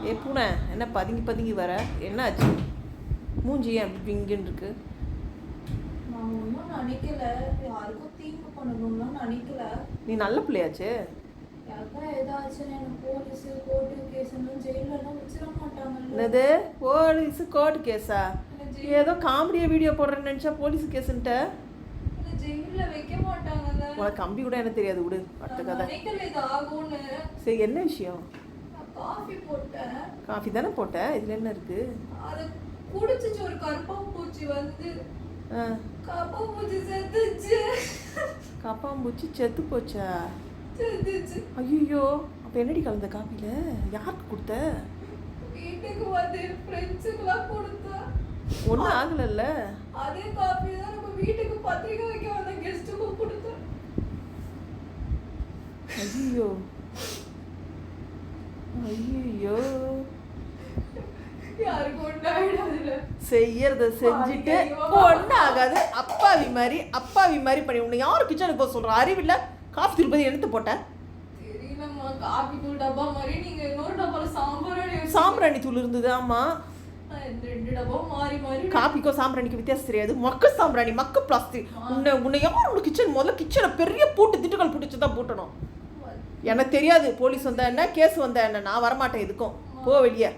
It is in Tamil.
ஏ பூனை என்ன பதுங்கி பதுங்கி வர என்ன ஆச்சு? மூஞ்சி ஏன் அப்படி இங்கன்னு இருக்கு? நான் ஒன்றும் நினைக்கல, யாருக்கும் தீங்கு பண்ணணும்லாம் நினைக்கல. நீ நல்ல பிள்ளையாச்சு. யாருக்கா ஏதாச்சும் எனக்கு போலீஸு கோர்ட்டு கேஸுன்னு ஜெயிலெல்லாம் வச்சிட மாட்டாங்கல்ல. என்னது போலீஸு கோர்ட்டு கேஸா? ஏதோ காமெடியாக வீடியோ போடுறேன்னு நினச்சா போலீஸு கேஸுன்ட்ட. ஜெயிலில் வைக்க மாட்டாங்கல்ல. உனக்கு கம்பி கூட என்ன தெரியாது, விடு பட்ட கதை. நினைக்கல இது ஆகும்னு. சரி என்ன விஷயம்? காஃபி போட்டேன். காஃபி தானே போட்டேன், இதில் என்ன இருக்கு? அதை குடிச்சிச்சு ஒரு கருப்பாம்பூச்சி வந்து. கருப்பாம்பூச்சி செத்துச்சு. கப்பாம்பூச்சி செத்து போச்சா? செத்துச்சு. ஐயோ, அப்போ என்னடி கலந்த காஃபியில்? யாருக்கு கொடுத்த? வீட்டுக்கு வந்து ஃப்ரெண்ட்ஸுக்கெல்லாம் கொடுத்தா. ஒன்றும் ஆகலைல்ல? அதே காஃபி தான் நம்ம வீட்டுக்கு பத்திரிக்கை வைக்க வந்த கெஸ்ட்டுக்கு கொடுத்தேன். ஐயோ ஐயோ, யாருக்கு ஒன்றாயிடாதுல. செய்யறத செஞ்சுட்டு ஒன்றாகாது. அப்பாவி மாதிரி பண்ணி உன்னை யாரும் கிச்சனுக்கு போக சொல்கிற? அறிவில்லை. காஃபி திருப்பதி எடுத்து போட்டேன். தெரியலம்மா, காஃபி தூள் டப்பா மாதிரி நீங்கள் இன்னொரு டப்பாவில் சாம்பிராணி தூள் இருந்தது. ஆமாம், 2 டப்பா மாறி மாறி. காப்பிக்கோ சாம்பிராணிக்கு வித்தியாசம் தெரியாது. மக்க சாம்பிராணி, மக்க பிளாஸ்டிக். உன்னை யாரும் உனக்கு கிச்சன் முதல்ல கிச்சனை பெரிய பூட்டு திட்டுக்கள் பிடிச்சி தான் பூட்டணும். எனக்கு தெரியாது போலீஸ் வந்தா என்ன, கேஸ் வந்தா என்ன. நான் வரமாட்டேன் எதுக்கும். போ வெளியே.